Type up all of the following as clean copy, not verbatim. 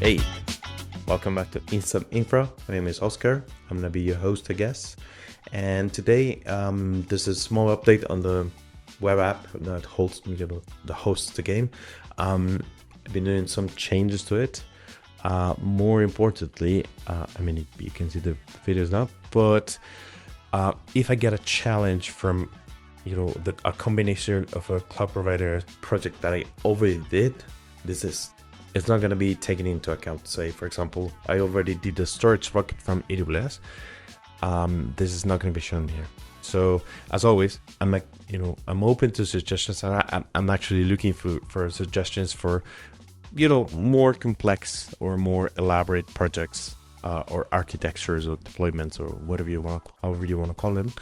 Hey, welcome back to InstantInfra. My name is Oscar. I'm gonna be your host, I guess. And today, this is a small update on the web app that hosts the game. I've been doing some changes to it. More importantly, you can see the videos now. But if I get a challenge from, a combination of a cloud provider project that I already did, it's not going to be taken into account. Say, for example, I already did the storage bucket from AWS. This is not going to be shown here. So as always, I'm open to suggestions. I'm actually looking for suggestions for, more complex or more elaborate projects or architectures or deployments or however you want to call them.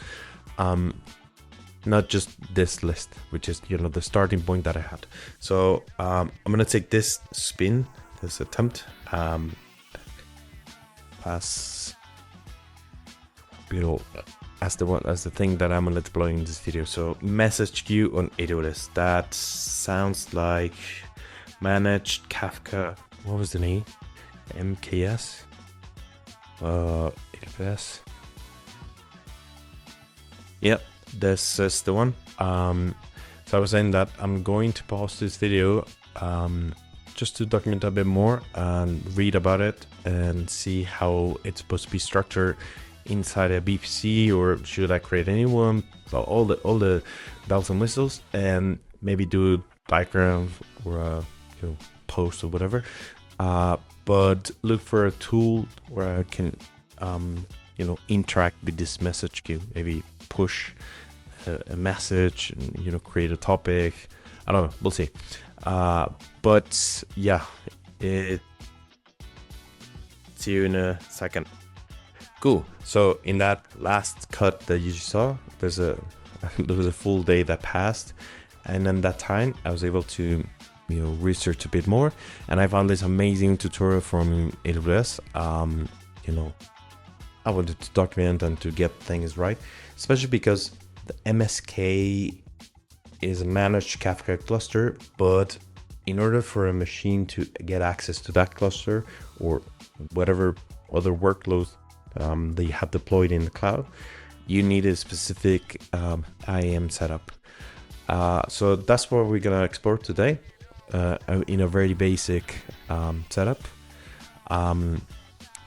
Not just this list, which is, the starting point that I had. So I'm going to take this attempt, as the thing that I'm going to deploy in this video. So message queue on AWS. That sounds like managed Kafka. What was the name? MKS? AWS. Yep. This is the one. So I was saying that I'm going to pause this video just to document a bit more and read about it and see how it's supposed to be structured inside a VPC, or should I create a new one? All the bells and whistles, and maybe do a diagram or a post or whatever. But look for a tool where I can interact with this message queue. Maybe push a message and create a topic. I don't know, we'll see. But yeah, see you in a second. Cool. So in that last cut that you saw, there was a full day that passed, and in that time I was able to research a bit more, and I found this amazing tutorial from AWS. I wanted to document and to get things right, especially because the MSK is a managed Kafka cluster, but in order for a machine to get access to that cluster or whatever other workloads that you have deployed in the cloud, you need a specific IAM setup. So that's what we're gonna explore today in a very basic setup.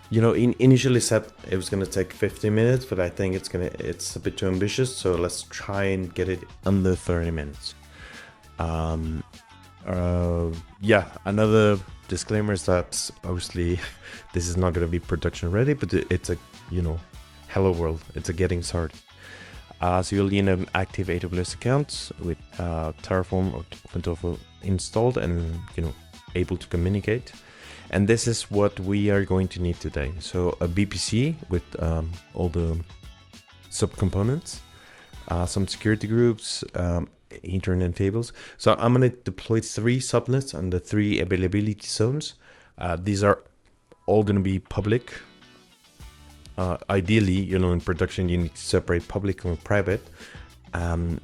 Initially said it was going to take 15 minutes, but I think it's a bit too ambitious. So let's try and get it under 30 minutes. Another disclaimer is that obviously this is not going to be production ready, but it's a, hello world. It's a getting started. So you'll need an active AWS account with Terraform or OpenTofu installed and, able to communicate. And this is what we are going to need today. So a VPC with all the subcomponents, some security groups, internet tables. So I'm going to deploy 3 subnets and the 3 availability zones. These are all going to be public. Ideally, in production, you need to separate public and private. And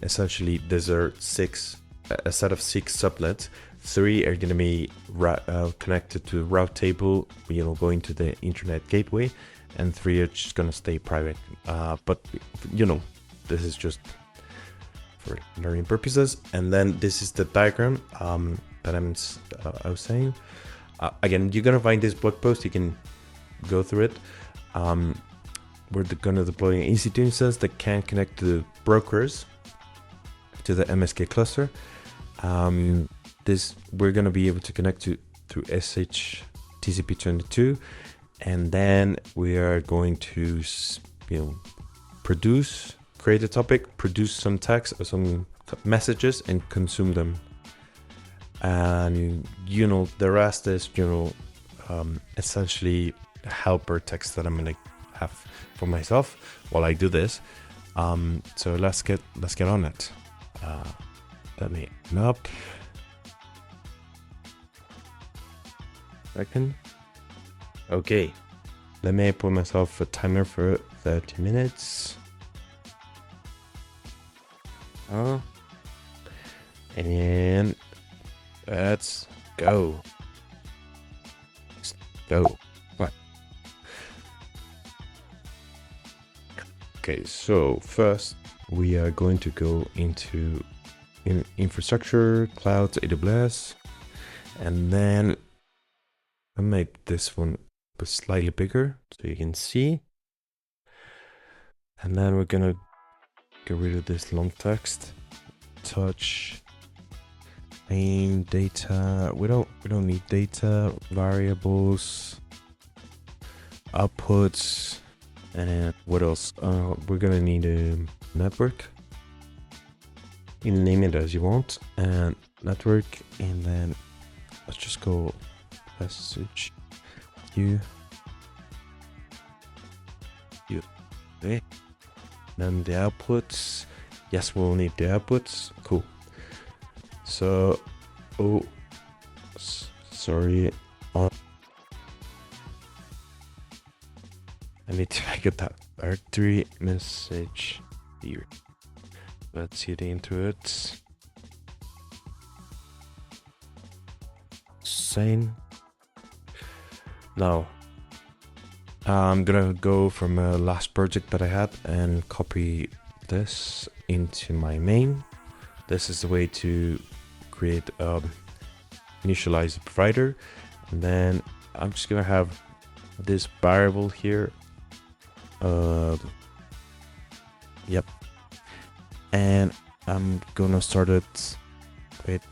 essentially, there's a set of 6 subnets. 3 are going to be connected to route table, going to the internet gateway, and 3 are just going to stay private. But this is just for learning purposes. And then this is the diagram that I was saying. Again, you're going to find this blog post. You can go through it. We're going to deploy an EC2 instance that can connect to the brokers to the MSK cluster. We're going to be able to connect through SH TCP22, and then we are going to create a topic, produce some text or some messages, and consume them. And the rest is essentially helper text that I'm going to have for myself while I do this. So let's get on it. Let me open up. Second. Okay. Let me put myself a timer for 30 minutes. And Let's go. Let's go. What? Okay, so first we are going to go into infrastructure, clouds, AWS, and then I made this one slightly bigger so you can see. And then we're gonna get rid of this long text. Touch main data. We don't need data, variables, outputs, and what else? We're gonna need a network. You can name it as you want, and network, and then let's just go message you. Okay. Then the outputs. Yes, we'll need the outputs. Cool. So, sorry. I need to get that directory message here. Let's hit into it. Same. Now, I'm gonna go from a last project that I had and copy this into my main. This is the way to create initialize a provider, and then I'm just gonna have this variable here. Yep, and I'm gonna start it with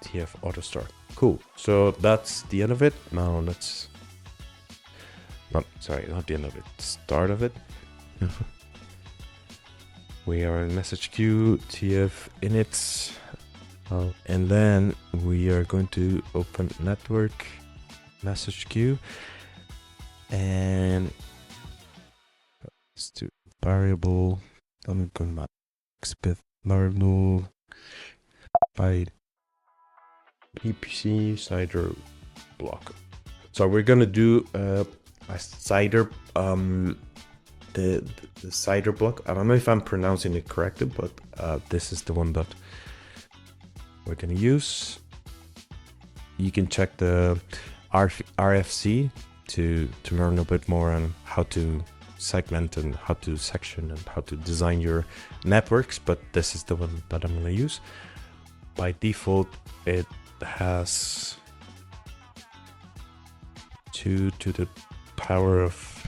tf auto start. Cool. So that's the end of it. Now let's not the end of it, start of it. We are in message queue, tf init, and then we are going to open network message queue, and let's do variable. I'm going to expect variable by ppc cider block. So we're gonna do a cider the cider block. I don't know if I'm pronouncing it correctly, but this is the one that we're gonna use. You can check the RFC to learn a bit more on how to segment and how to section and how to design your networks, but this is the one that I'm gonna use. By default, it has 2 to the power of,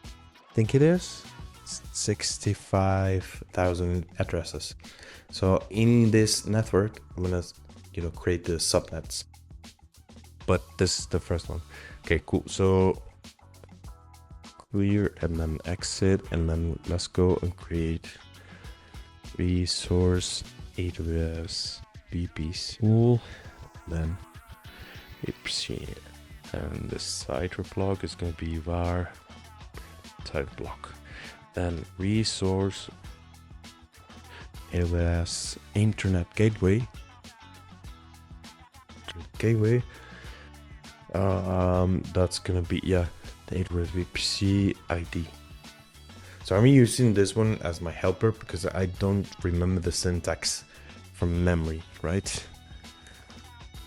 I think it is 65,000 addresses. So in this network, I'm gonna create the subnets, but this is the first one. Okay, cool. So clear and then exit, and then let's go and create resource AWS VPC pool, then proceed, and the cider block is going to be var type block, then resource AWS internet gateway that's gonna be the AWS VPC ID. So I'm using this one as my helper because I don't remember the syntax from memory, right?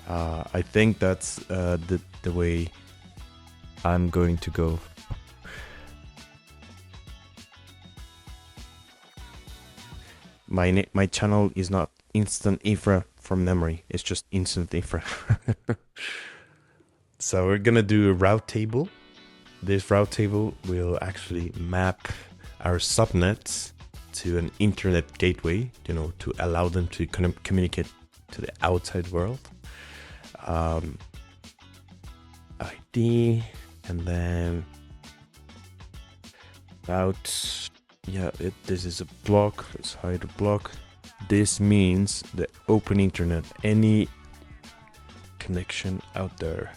I think that's the way I'm going to go. My channel is not InstantInfra from memory. It's just InstantInfra. So we're gonna do a route table. This route table will actually map our subnets to an internet gateway, to allow them to communicate to the outside world. ID, and then route. This is a block. Let's hide a block. This means the open internet, any connection out there.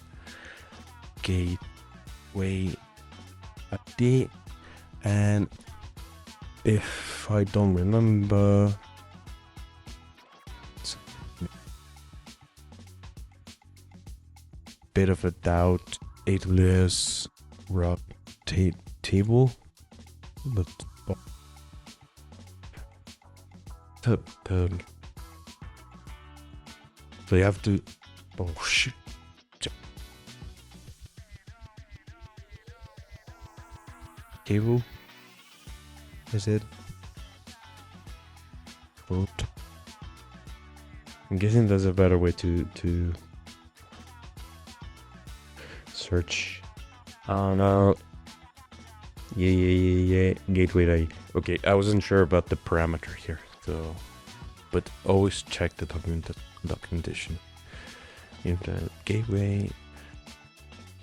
Gateway ID, and if I don't remember, it's a bit of a doubt, AWS route table, but So you have to, oh shit. Cable, is it? Boat. I'm guessing there's a better way to search. Oh no. Yeah. Gateway ID. Okay, I wasn't sure about the parameter here, so but always check the documentation. Internet gateway.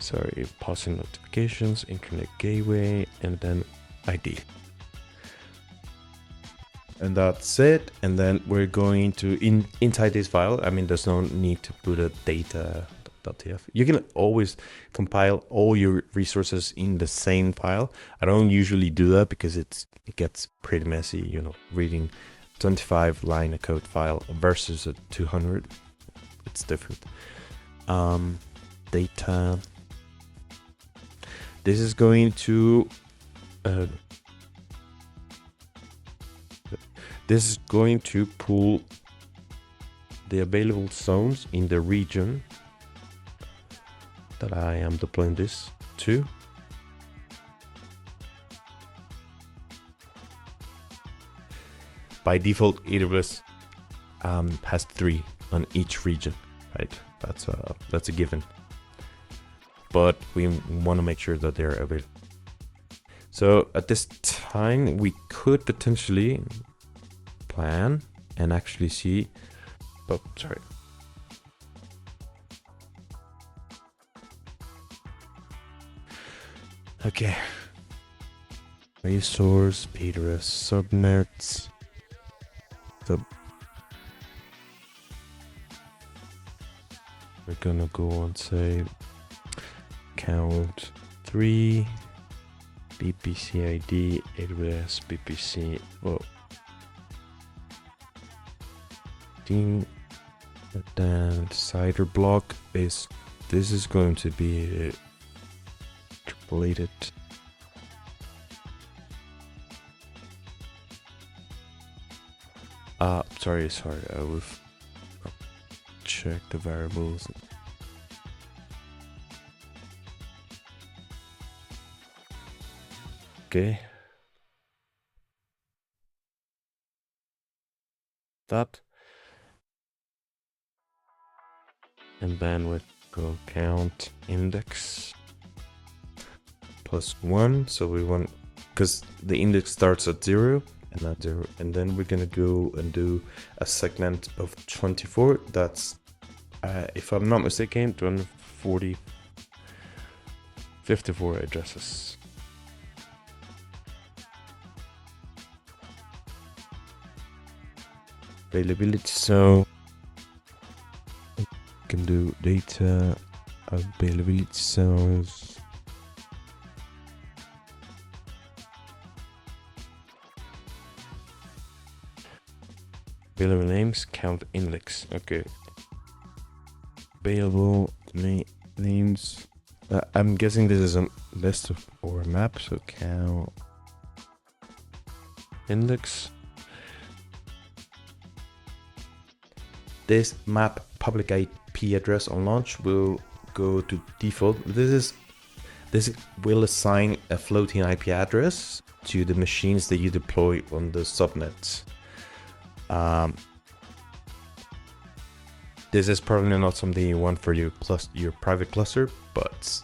Sorry, pausing notifications, internet gateway, and then ID. And that's it. And then we're going to inside this file. I mean, there's no need to put a data.tf. You can always compile all your resources in the same file. I don't usually do that because it gets pretty messy, you know, reading 25 line of code file versus a 200. It's different. Data. This is going to pull the available zones in the region that I am deploying this to. By default, AWS has 3 on each region, right? That's a given. But we want to make sure that they're available. So at this time, we could potentially plan and actually see. Oh, sorry. Okay. Resource, AWS subnets. We're gonna go and say count 3 BPC ID AWS BPC. Oh, and then decider block is this is going to be interpolated. Sorry, I will check the variables. Okay. That. And bandwidth go count index +1. So we want, because the index starts at 0 and not 0. And then we're going to go and do a segment of 24. That's, if I'm not mistaken, 54 addresses. Availability, so we can do data availability zones. Available names, count index. Okay. Available names. I'm guessing this is a list of or a map. So count index. This map public IP address on launch will go to default. This will assign a floating IP address to the machines that you deploy on the subnet. This is probably not something you want for your private cluster, but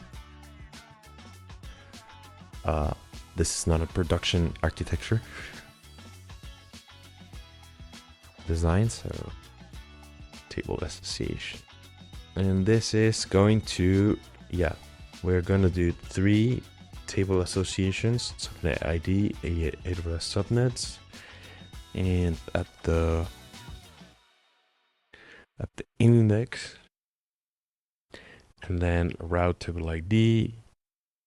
this is not a production architecture design, so table association. And this is going to, we're going to do 3 table associations, subnet ID, AWS subnets, and at the index, and then route table ID,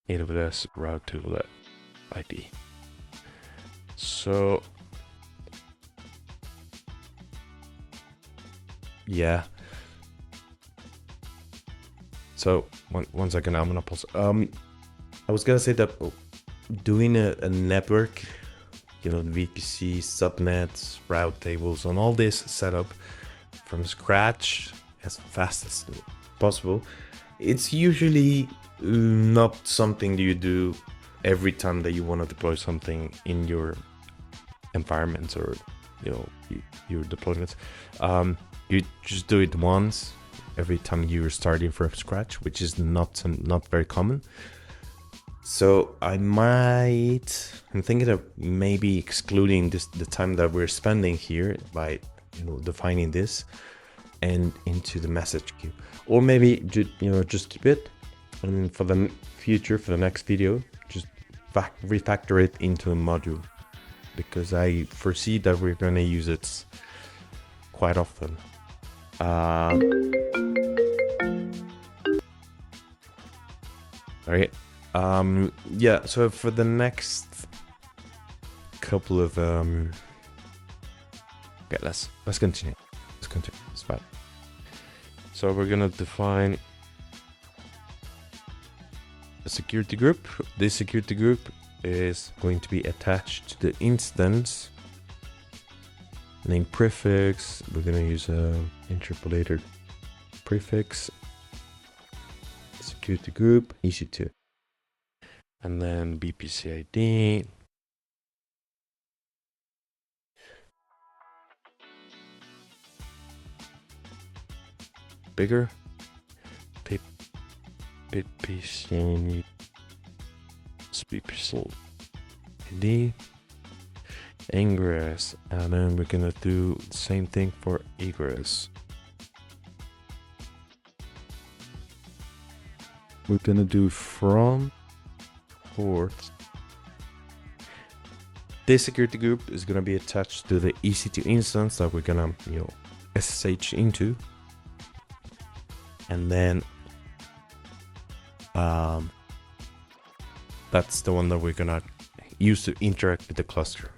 AWS route table ID. So yeah. So one second, I'm gonna pause. I was gonna say that doing a network, you know, VPC, subnets, route tables, and all this setup from scratch as fast as possible. It's usually not something that you do every time that you want to deploy something in your environments or your deployments. You just do it once every time you're starting from scratch, which is not very common. So I'm thinking of maybe excluding the time that we're spending here by defining this and into the message queue, or maybe just keep it, and for the future, for the next video, just refactor it into a module, because I foresee that we're going to use it quite often. All right. Yeah, so for the next couple of okay, let's continue. It's fine. So we're gonna define a security group. This security group is going to be attached to the instance name prefix. We're gonna use a interpolated prefix security group EC2, and then BPC ID. Bigger. BPC ID. Ingress, and then we're gonna do the same thing for egress. We're gonna do from port. This security group is gonna be attached to the EC2 instance that we're gonna SSH into, and then that's the one that we're gonna use to interact with the cluster.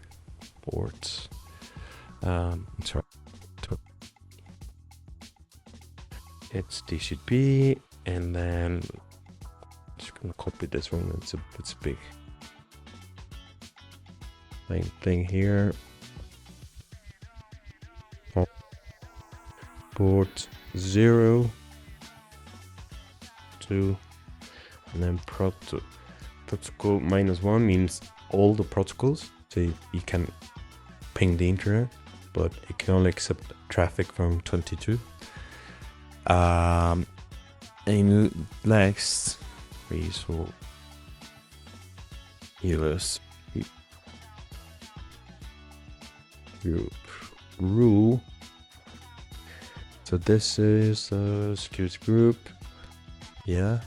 Ports. Sorry. It's TCP, and then just gonna copy this one. It's big. Same thing here. Port 0, 2, and then protocol -1 means all the protocols. So you can ping the internet, but it can only accept traffic from 22. And next, we saw US group rule. So this is a security group. Yeah,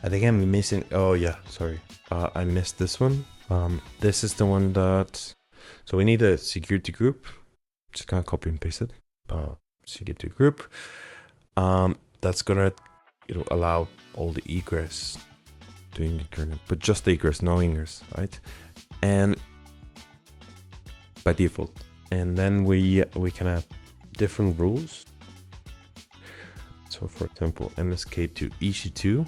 I think I'm missing. Oh yeah, sorry, I missed this one. This is the one that, so we need a security group. Just gonna copy and paste it. Security group. That's gonna allow all the egress doing the internet, but just the egress, no ingress, right? And by default, and then we can have different rules. So for example, MSK to EC2.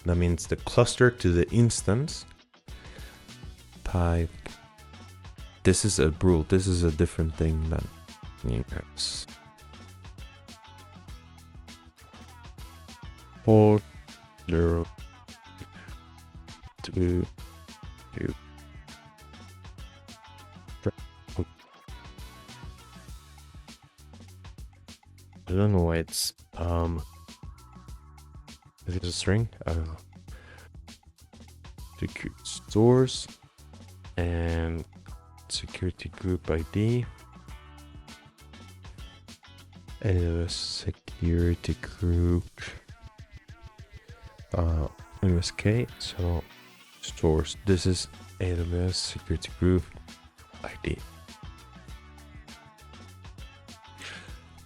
That means the cluster to the instance. Type. This is a rule. This is a different thing than ingress. Port 0, 2, 2. I don't know why it's is it a string? I don't know. Security stores and security group ID and a security group MSK. So stores, this is AWS security group ID,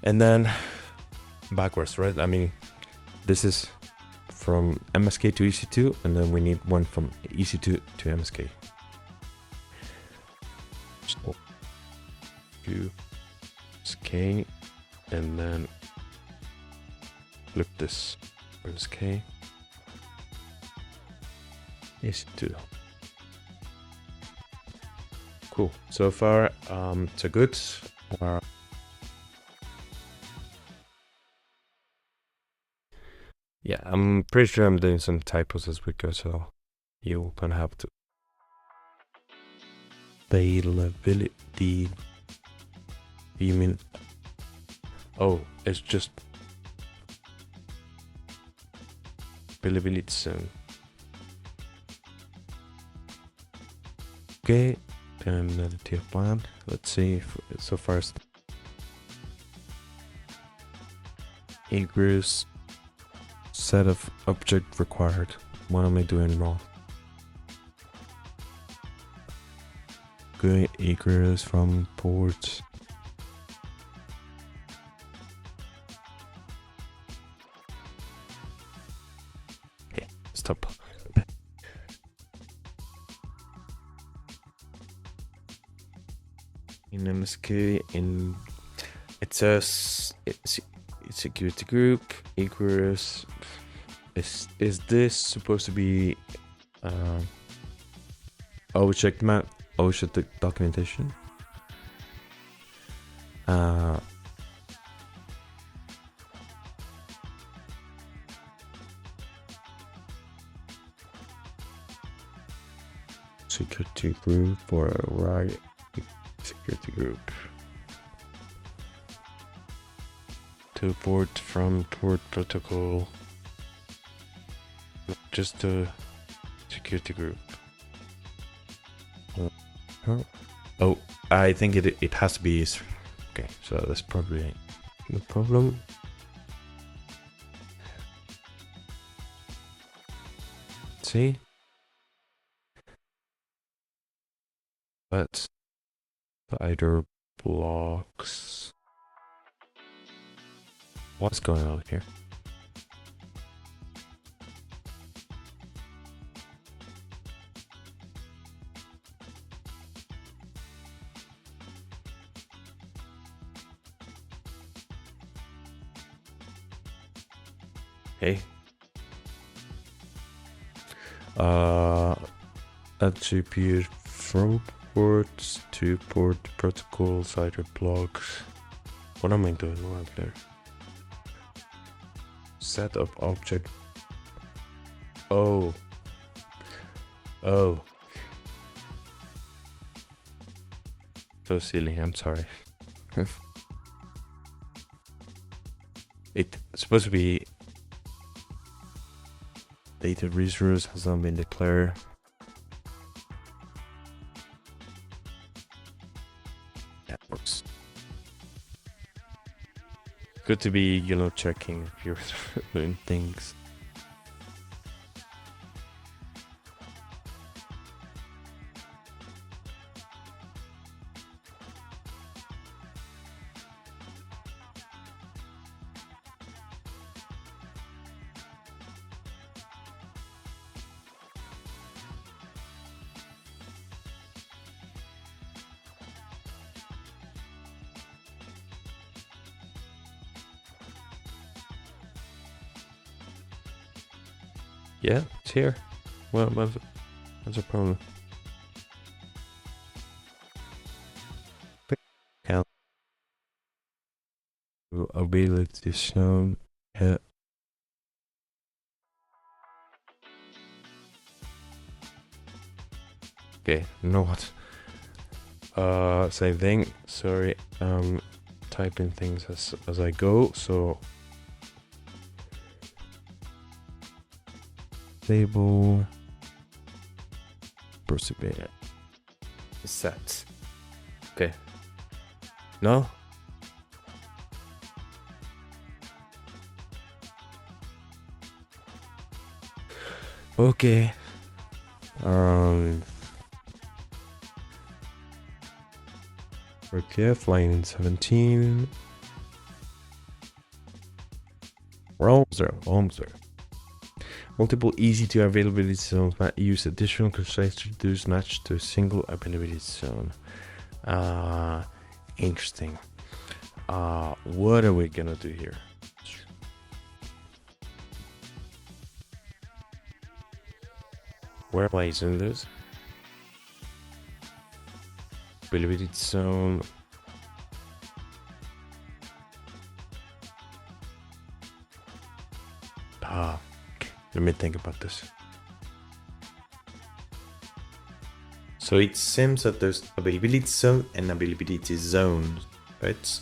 and then backwards, right? I mean, this is from MSK to EC2, and then we need one from EC2 to MSK. So to MSK, and then flip this MSK EC2. Cool. So far, so good. Yeah, I'm pretty sure I'm doing some typos as we go, so you're gonna have to. Availability. You mean? Oh, it's just availability zone. Okay, then another tier plan. Let's see. So first, egress set of object required. What am I doing wrong? Good egress from ports. Okay, stop. In MSK, it says it's security group egress. Is this supposed to be? Oh, check them out. Oh, check the documentation. Security group or right security group. To port from port protocol. Just the security group. Oh, I think it has to be. Okay, so that's probably the problem. See? But the either blocks. What's going on here? Hey. Attribute from ports to port protocols, either blocks. What am I doing wrong there? Set of object. Oh. So silly, I'm sorry. It's supposed to be data resource has not been declared. That works. Good to be, checking if you're doing things. Yeah, it's here. Well, what's the problem? Count ability shown. Yeah. Okay, you know what? Same thing. Sorry, typing things as I go. So table persevere set. Okay. No. Okay. RPF line 17. We're almost there. Multiple easy to availability zones might use additional constraints to reduce match to a single availability zone. Interesting. What are we gonna do here? Where am I using this? Availability zone. Okay, let me think about this. So it seems that there's availability zone and availability zone, right?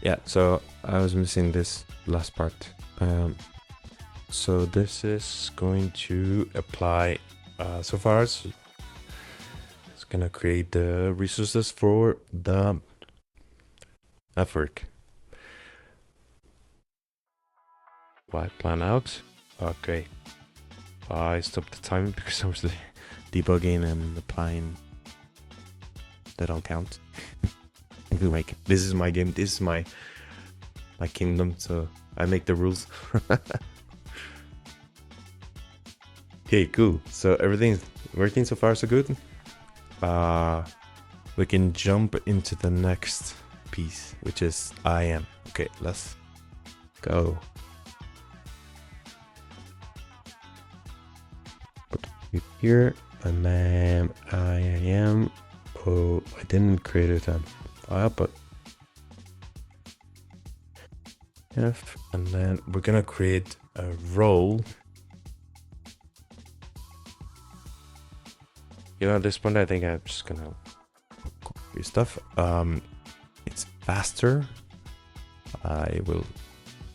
Yeah, so I was missing this last part. So this is going to apply, so far it's gonna create the resources for the network. Why plan out? Okay. I stopped the time because I was debugging and applying. That don't count. Like, this is my game, this is my kingdom, so I make the rules. Okay, cool. So everything's working so far so good. We can jump into the next piece, which is IAM. Okay, let's go. Put it here, and then IAM. Oh, I didn't create it on file, but F, and then we're gonna create a role. You know, at this point, I think I'm just gonna copy stuff. It's faster. I will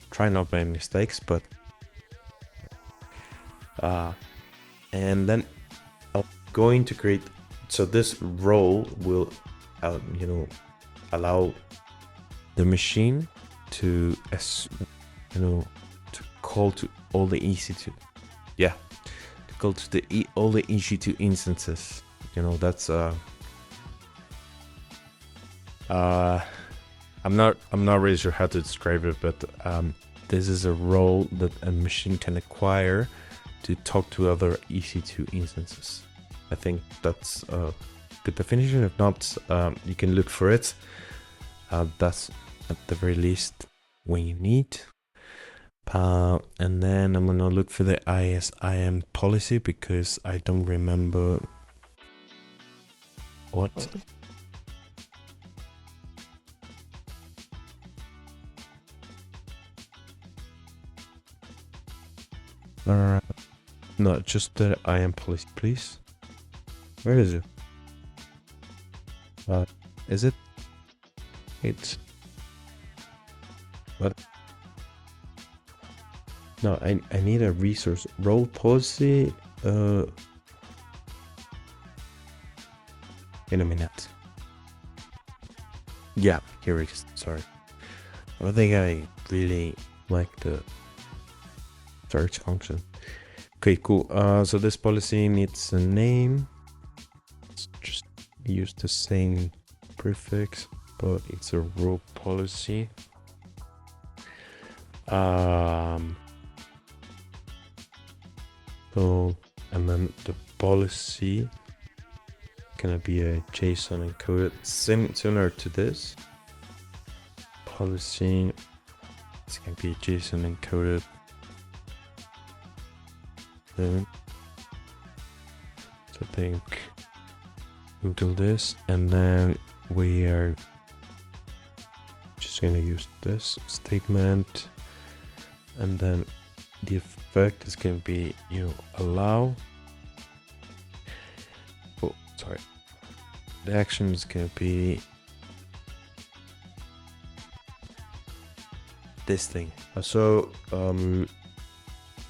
try not make mistakes, but and then I'm going to create. So this role will, allow the machine to, to call to all the EC2. Yeah, to call to the all the EC2 instances. You know, that's I'm not really sure how to describe it, but this is a role that a machine can acquire to talk to other EC2 instances. I think that's a good definition. If not, you can look for it. That's at the very least what you need. And then I'm gonna look for the ISIM policy because I don't remember what. No, just the IAM policy, please. Where is it? Is it? It's. What? No, I need a resource role policy. In a minute. Yeah, here it is. Sorry. I don't think I really like the search function. Okay, cool. So this policy needs a name. Let's just use the same prefix, but it's a role policy. So, and then the policy gonna be a JSON encoded, similar to this. Policy, it's gonna be a JSON encoded. So I think we'll do this, and then we are just gonna use this statement, and then the effect is gonna be allow. Oh, sorry. The action is gonna be this thing. So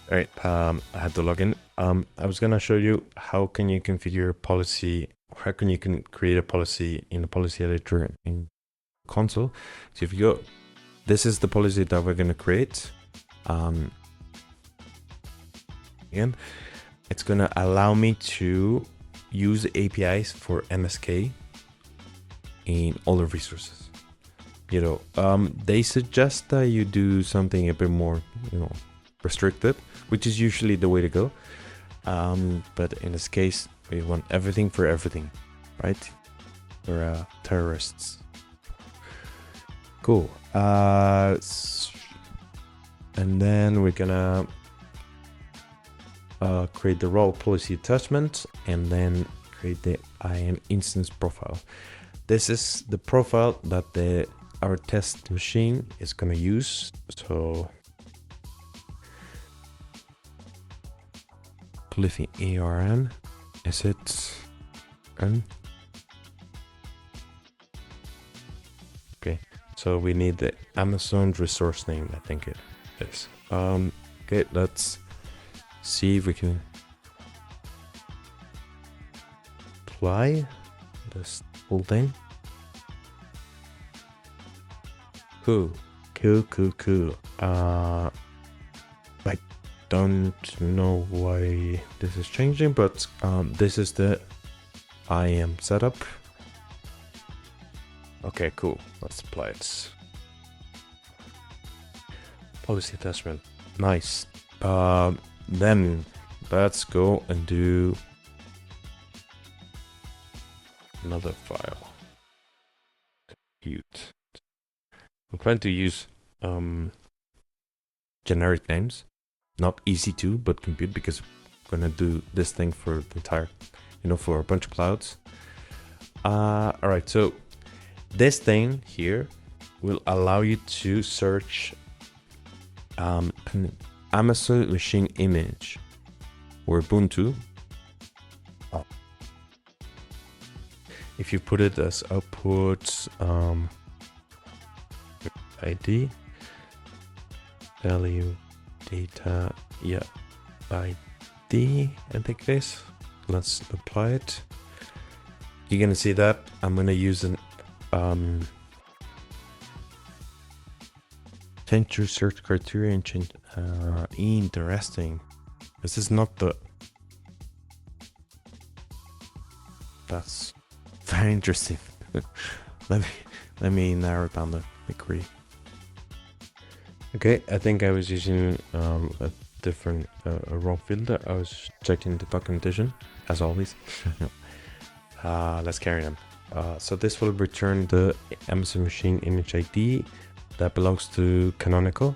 all right, I had to log in. I was gonna show you how can you configure a policy, how can you create a policy in the policy editor in console. So if you go, this is the policy that we're gonna create. Again, it's gonna allow me to use APIs for MSK in all the resources. They suggest that you do something a bit more, restricted, which is usually the way to go. But in this case, we want everything for everything, right? We're terrorists. Cool. And then we're gonna create the role policy attachment, and then create the IAM instance profile. This is the profile that our test machine is going to use. So polythene ARN, is it N? Okay, so we need the Amazon resource name, I think it is. Okay, let's see if we can apply this whole thing. Cool. I don't know why this is changing, but this is the IAM setup. Okay, cool. Let's apply it. Policy attachment. Nice. Then let's go and do another file. Compute. I'm trying to use generic names, not EC2, but compute, because I'm gonna do this thing for the entire, for a bunch of clouds. All right, so this thing here will allow you to search Amazon machine image or Ubuntu. If you put it as output ID value data, yeah, ID, I think it is. Let's apply it. You're gonna see that I'm gonna use an change your search criteria and change interesting. This is not the, that's very interesting. let me narrow down the degree. Okay, I think I was using a different wrong filter. I was checking the documentation as always. Let's carry on. So this will return the Amazon machine image ID that belongs to Canonical.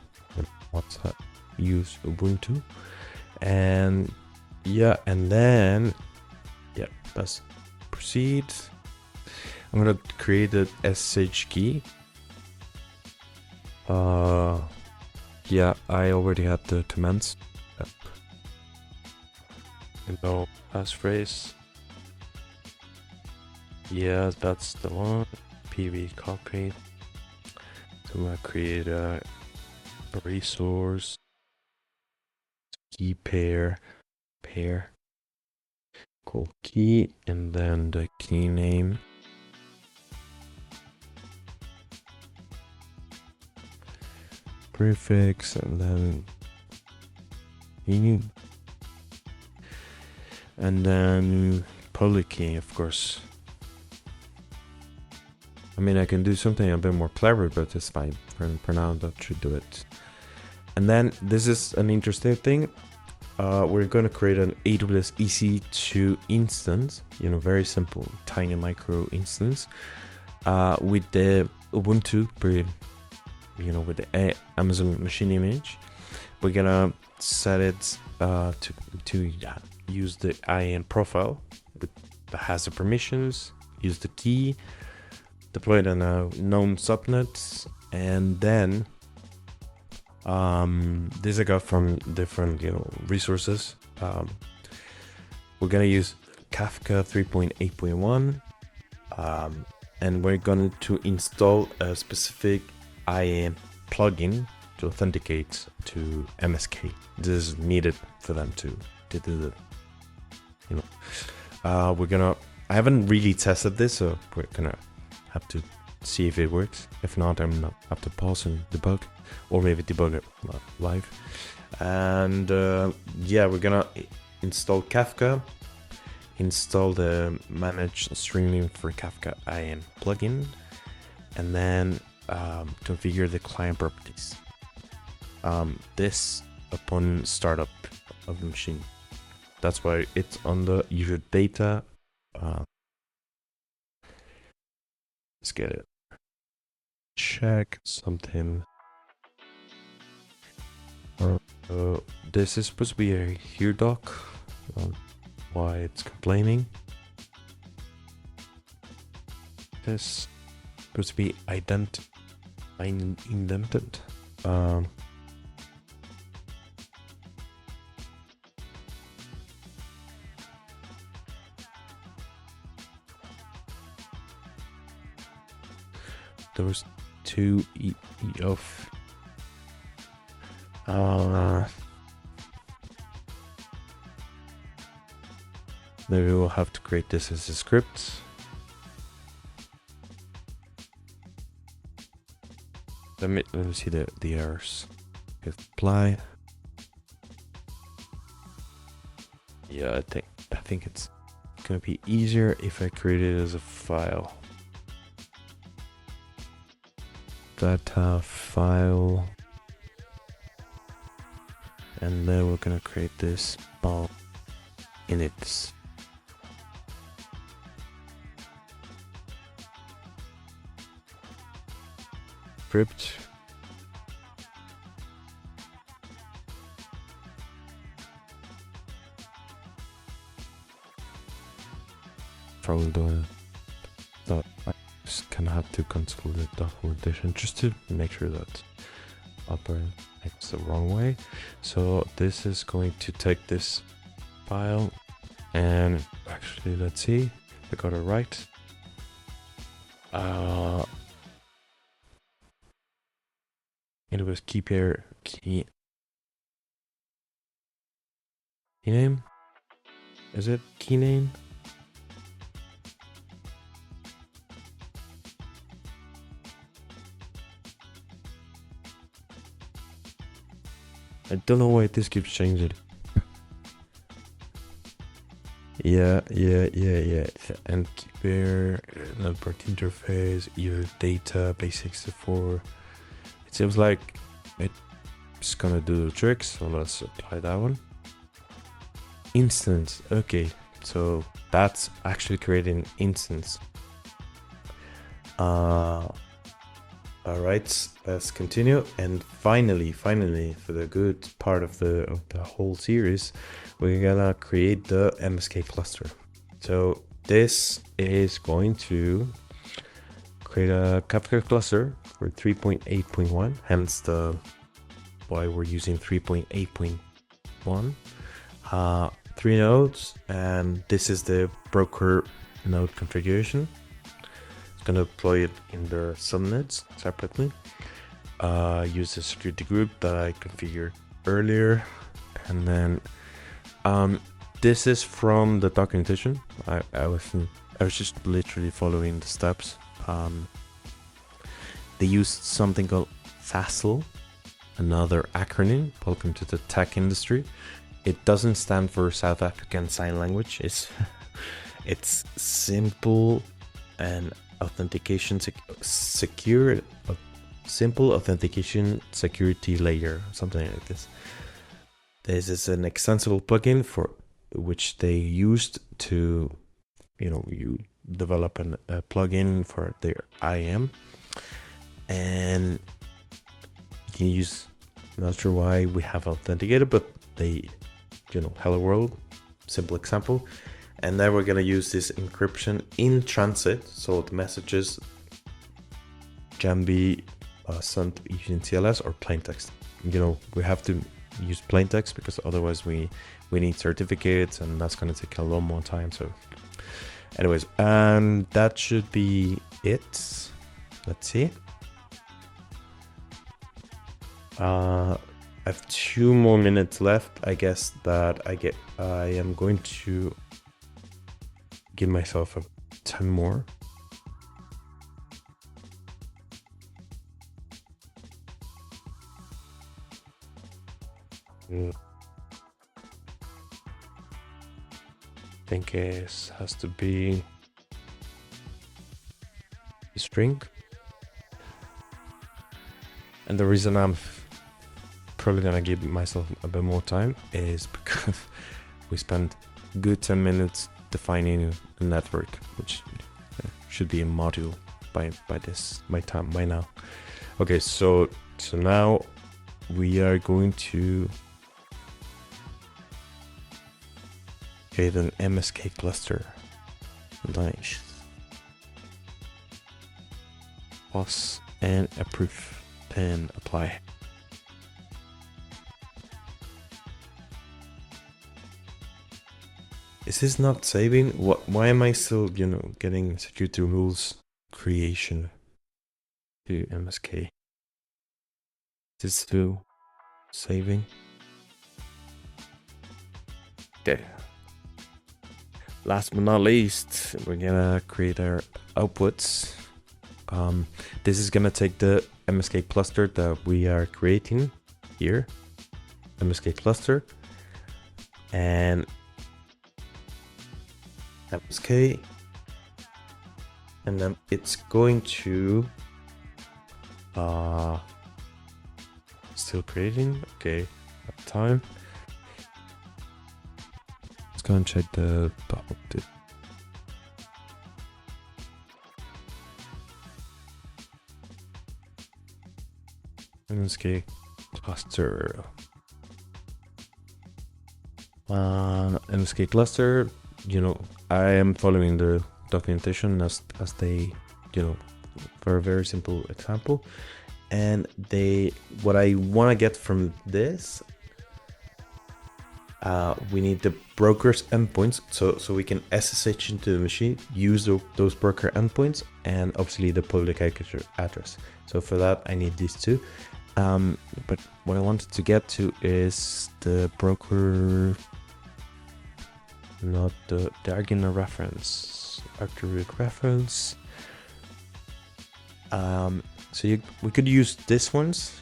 What's that? Use Ubuntu. And yeah, and then let's proceed. I'm gonna create a SSH key. Yeah, I already had the commands. No passphrase. Yeah, that's the one. PV copy. So I'm gonna create a resource key pair. Cool, key, and then the key name. Prefix, and then and then public key, of course. I mean, I can do something a bit more clever, but it's fine. For now, that should do it. And then this is an interesting thing. We're going to create an AWS EC2 instance, very simple, tiny micro instance, with the Ubuntu, with the Amazon machine image. We're gonna set it to use the IAM profile that has the permissions, use the key, deploy it on a known subnet, and then this I got from different resources. We're gonna use Kafka 3.8.1, and we're going to install a specific IAM plugin to authenticate to MSK. This is needed for them to do the, I haven't really tested this, so we're gonna have to see if it works. If not, I'm gonna have to pause and debug, or maybe debug it live. And we're gonna install Kafka, install the manage streaming for Kafka IAM plugin, and then configure the client properties. This upon startup of the machine. That's why it's on the user data. Let's get it. Check something. This is supposed to be a here doc. Why it's complaining. is supposed to be indented. There was two of maybe we'll have to create this as a script. Let me see the errors. Hit apply. Yeah, I think it's gonna be easier if I create it as a file. Data file, and then we're gonna create this file init. Script. Probably doing that. I just kind of have to consolidate the whole edition just to make sure that operates the wrong way. So this is going to take this file and actually let's see, I got it right. It was key name. Is it key name? I don't know why this keeps changing. Yeah. And keeper, network interface, either data, base64. It seems like it's gonna do the trick, so let's apply that one. Instance, okay, so that's actually creating instance. Alright, let's continue. And finally, for the good part of the whole series, we're gonna create the MSK cluster. So this is going to create a Kafka cluster for 3.8.1, hence the why we're using 3.8.1. 3 nodes, and this is the broker node configuration. It's gonna deploy it in the subnets separately. Use the security group that I configured earlier, and then this is from the documentation. I was just literally following the steps. They used something called FASL, another acronym. Welcome to the tech industry. It doesn't stand for South African Sign Language. It's simple and authentication simple authentication security layer, something like this. This is an extensible plugin for which they used to, you develop a plugin for their IAM, and you can use. Not sure why we have authenticated, but they, hello world, simple example. And then we're gonna use this encryption in transit, so the messages can be sent using TLS or plain text. We have to use plain text because otherwise we need certificates, and that's gonna take a lot more time. So anyways, that should be it. Let's see. I have 2 more minutes left. I guess that I am going to give myself 10 more. I think it has to be a string. And the reason I'm probably gonna give myself a bit more time is because we spent a good 10 minutes defining a network, which should be a module by now. Okay, so now we are going to create an MSK cluster. Nice. pause and approve, then apply. Is this not saving? Why am I still, getting security rules creation To MSK. Is this still saving? Okay. Last but not least, we're gonna create our outputs. This is gonna take the MSK cluster that we are creating here, MSK cluster, and MSK, and then it's going to still creating. Okay, at time. Let's go and check the update. MSK cluster. MSK cluster. I am following the documentation as they, for a very simple example. And what I want to get from this, we need the broker's endpoints, so we can SSH into the machine, use those broker endpoints, and obviously the public address. So for that, I need these two. But what I wanted to get to is the broker, not the argument reference, attribute reference. So we could use this ones,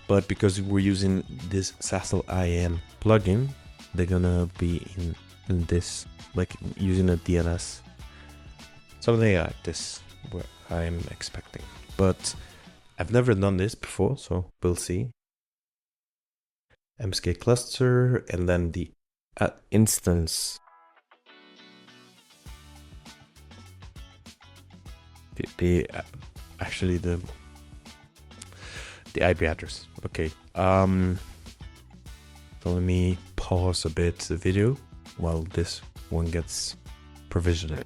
but because we're using this SASL IAM plugin, they're gonna be in this, like using a DNS, something like this, what I'm expecting. But I've never done this before, so we'll see. MSK cluster, and then the instance. Actually the IP address. Okay. So let me pause a bit the video while this one gets provisioned.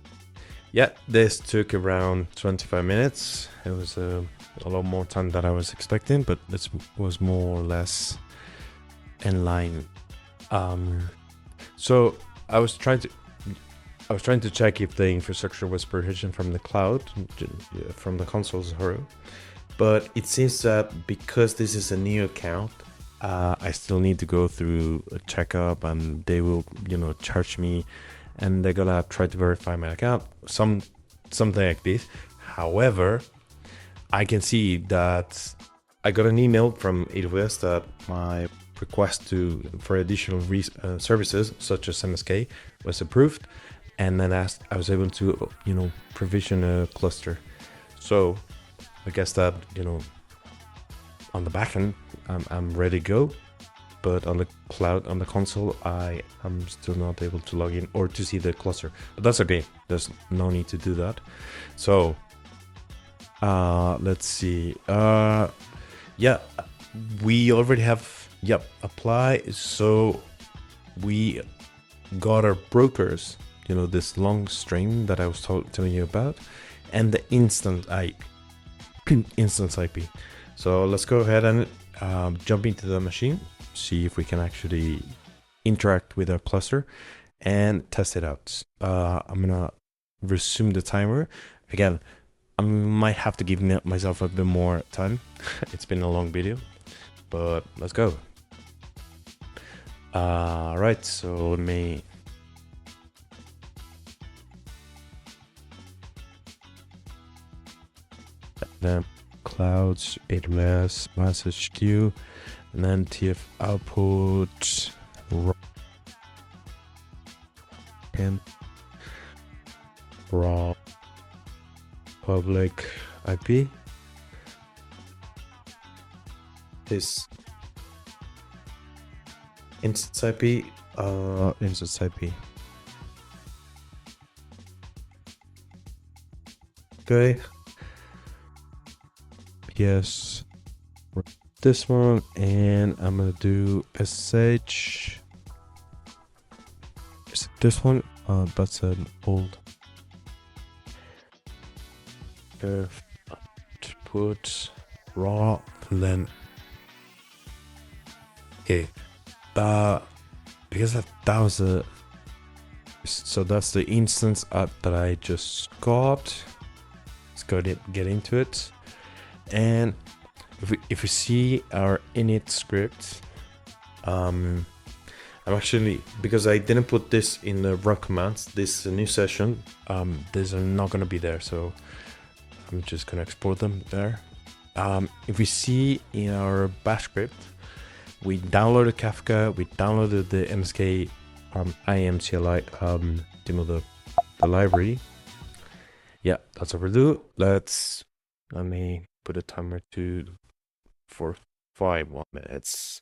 Yeah, this took around 25 minutes. It was a lot more time than I was expecting, but this was more or less in line. So I was trying to check if the infrastructure was provisioned from the cloud, from the console, sorry. But it seems that because this is a new account, I still need to go through a checkup, and they will, charge me, and they're gonna try to verify my account, something like this. However, I can see that I got an email from AWS that my request for additional services such as MSK was approved, and then I was able to provision a cluster. So I guess that on the backend I'm ready to go, but on the cloud, on the console, I am still not able to log in or to see the cluster. But that's okay, there's no need to do that. So let's see. Yeah, we already have apply. So we got our brokers, this long string that I was telling you about, and the instance IP. So let's go ahead and jump into the machine, see if we can actually interact with our cluster and test it out. I'm gonna resume the timer again. I might have to give myself a bit more time. It's been a long video, but let's go. Right, so let me then clouds, AWS, message queue, and then TF output, and raw public IP. This instance IP. Instance IP. Okay. Yes, this one, and I'm gonna do SSH. Is it this one? That's an old. put raw then. Okay, because that was so that's the instance that I just got. Let's get into it. And if we see our init script, I'm actually, because I didn't put this in the run commands, this new session, these are not gonna be there, so I'm just gonna export them there. If we see in our bash script, we downloaded Kafka, we downloaded the MSK IMCLI demo, the library. Yeah, that's what we'll do. Let me put a timer for 5 more minutes.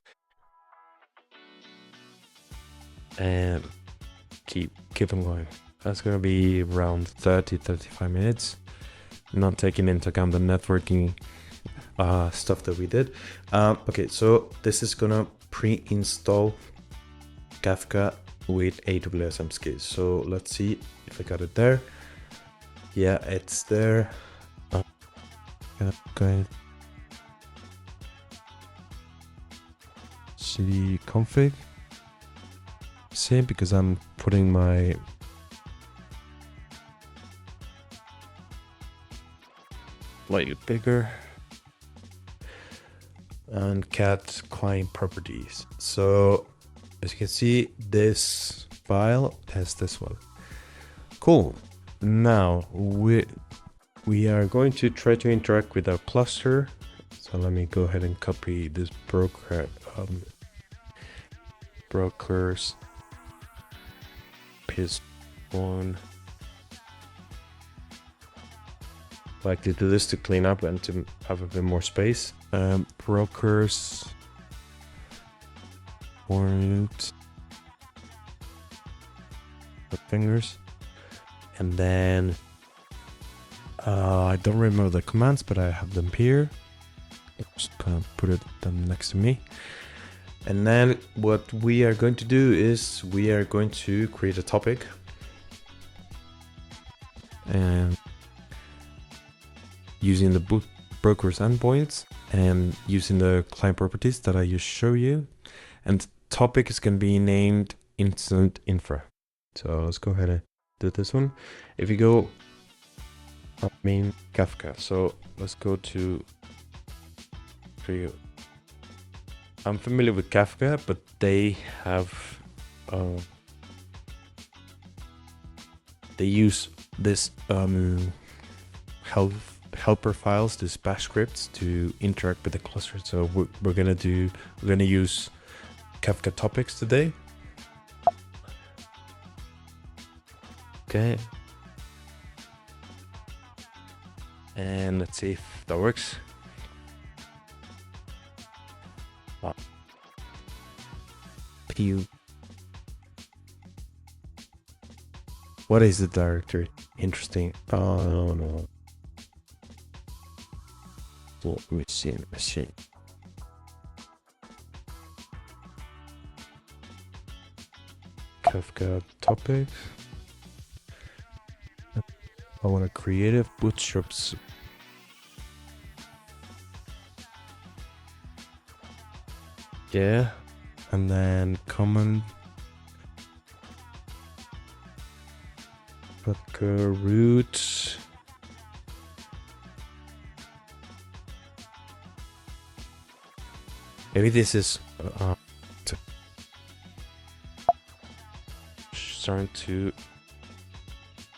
And keep them going. That's gonna be around 30-35 minutes, not taking into account the networking stuff that we did. Okay, so this is gonna pre-install Kafka with AWS MSK. So let's see if I got it there. Yeah, it's there. Okay. cd config. Same, because I'm putting my slightly bigger, and cat client properties. So as you can see, this file has this one. Cool. Now we are going to try to interact with our cluster. So let me go ahead and copy this brokers paste one. I like to do this to clean up and to have a bit more space. Brokers point the fingers, and then I don't remember the commands, but I have them here. Just gonna put them next to me. And then what we are going to do is we are going to create a topic, and using the brokers endpoints and using the client properties that I just show you, and topic is going to be named InstantInfra. So let's go ahead and do this one. If you go main Kafka, so let's go to I'm familiar with Kafka, but they have they use this helper files, these bash scripts, to interact with the cluster. So we're gonna use Kafka topics today. Okay, and let's see if that works. Pew. What is the directory? Interesting. Oh no. Let me see. Kafka topics. I want to create a bootstraps. Yeah, and then common Kafka root. Maybe this is starting to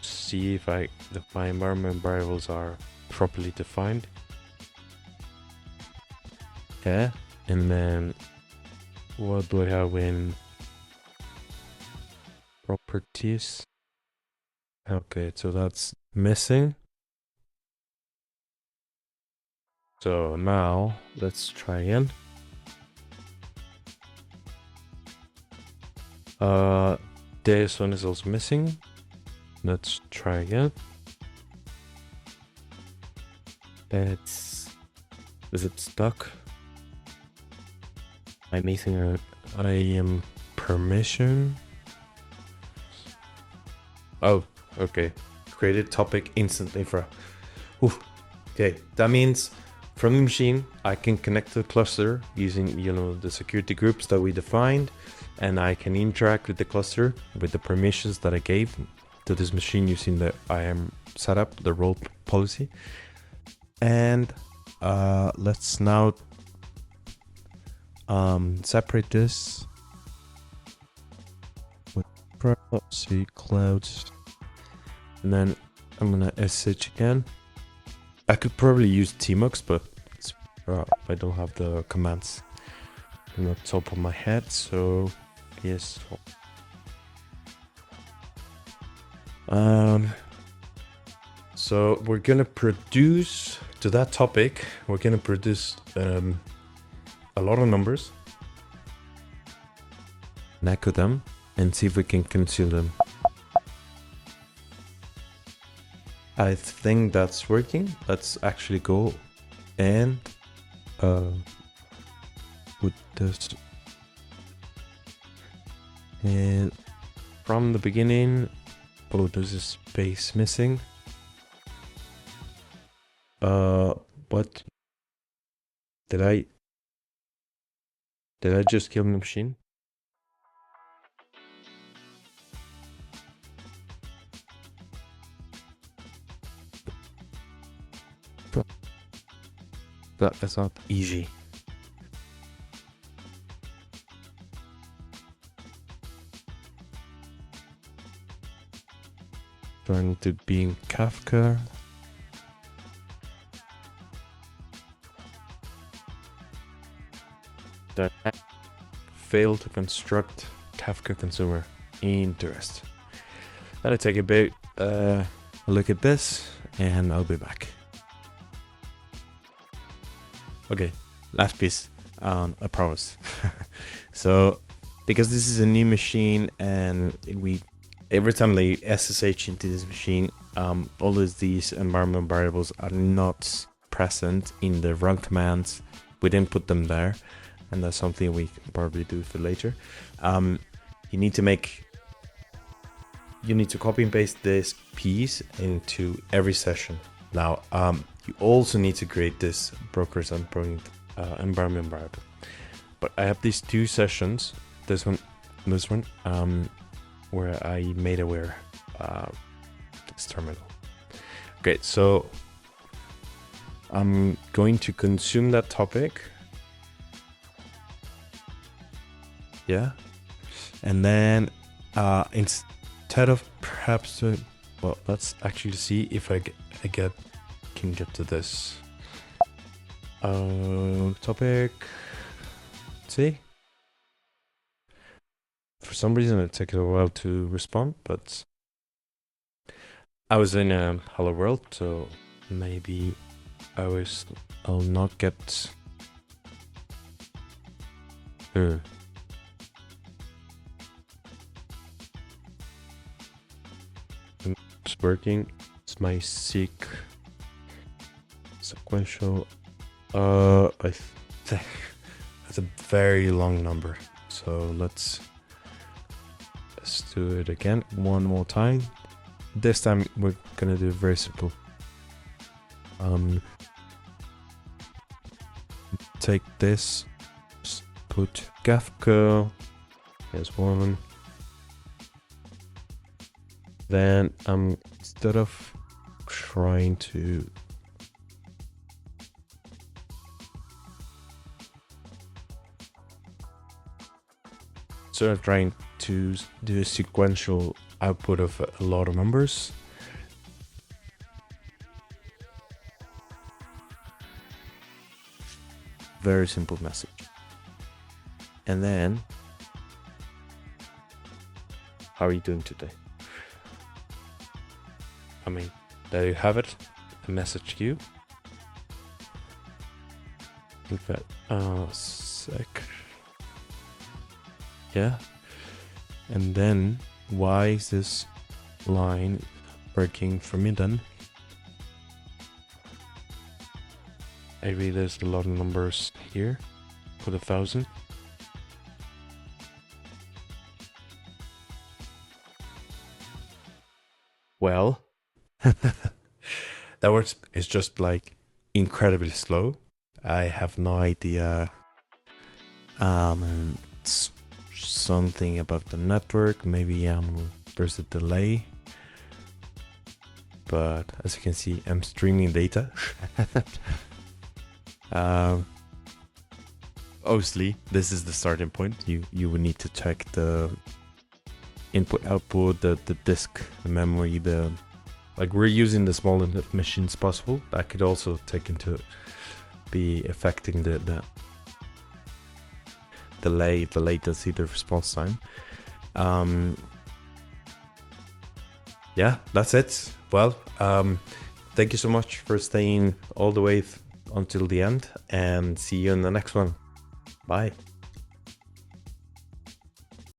see if my environment variables are properly defined. Yeah, and then what do I have in properties? Okay, so that's missing. So now let's try again. This one is also missing. Let's try again. Is it stuck? I'm missing a IAM permission. Oh, okay. Created topic InstantInfra. Oof. Okay, that means From the machine, I can connect to the cluster using the security groups that we defined, and I can interact with the cluster with the permissions that I gave to this machine using the IAM setup, the role policy. And let's now separate this with clouds, and then I'm gonna sh again. I could probably use tmux, but I don't have the commands on the top of my head, so yes. So we're gonna produce, to that topic, we're gonna produce a lot of numbers and echo them and see if we can consume them. I think that's working. Let's actually go and put this, and from the beginning, oh, there's a space missing. What did I just kill the machine? That's not easy. Trying to be in Kafka. That failed to construct Kafka consumer. Interest. I'll take a bit a look at this and I'll be back. Okay, last piece, I promise. So, because this is a new machine and every time they SSH into this machine, all of these environment variables are not present in the run commands. We didn't put them there, and that's something we can probably do for later. You need to copy and paste this piece into every session. Now, you also need to create this brokers endpoint environment variable. But I have these two sessions, this one, where I made aware this terminal. Okay, so I'm going to consume that topic. Yeah, and then instead of perhaps well, let's actually see if I can get to this topic. See, for some reason it took a while to respond, but I was in a hello world, so maybe I'll not get it's working. It's my seek sequential. I think that's a very long number. So let's do it again one more time. This time we're gonna do it very simple. Take this, put Kafka as one. Then instead of trying to do a sequential output of a lot of numbers, very simple message. And then, how are you doing today? I mean, there you have it, a message queue. Look at sec. Yeah. And then, why is this line working for me then? Maybe there's a lot of numbers here. Put 1,000. Well, that works. It's just like incredibly slow. I have no idea. It's something about the network. Maybe there's a delay. But as you can see, I'm streaming data. Obviously, this is the starting point. You would need to check the input output, the disk, the memory, like we're using the smallest machines possible. That could also take into be affecting the latency, the response time. Yeah, that's it. Well, thank you so much for staying all the way until the end, and see you in the next one. Bye.